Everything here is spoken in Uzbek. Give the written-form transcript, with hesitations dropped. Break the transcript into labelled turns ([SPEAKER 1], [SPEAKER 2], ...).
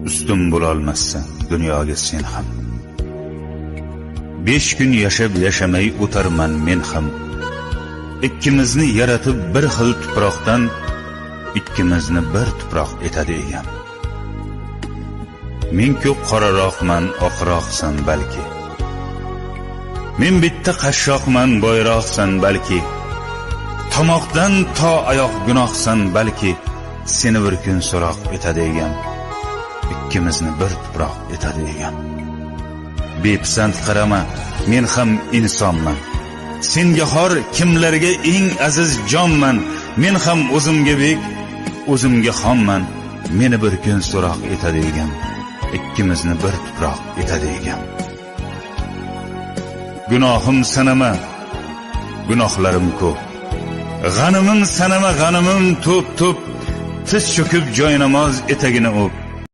[SPEAKER 1] ustun bo'lolmassan dunyoga sen ham. 5 kun yashab yashamay o'tarman men ham. Ikkimizni yaratib bir xil tuproqdan, ikkimizni bir tuproq etadi egam. Men ko'p qoraroqman, oqroqsan balki. Men bitta qashshoqman, boyroqsan balki. Tomoqdan to oyoq gunohsan balki. Seni bir kun so'roq etadi egam. Ikkimizni bir tuproq etadi egam. Bepisand qarama, men ham insonman. Senga xor kimlarga eng aziz jonman. Men ham o'zimga bek, o'zimga xonman. Meni bir kun so'roq etadi egam. Ikkimizni bir tuproq etadi egam. Gunohim sanama, gunohlarim ko'p. G'animim sanama, g'animim to'p-to'p. Tiz cho'kib joynamoz etagini o'p.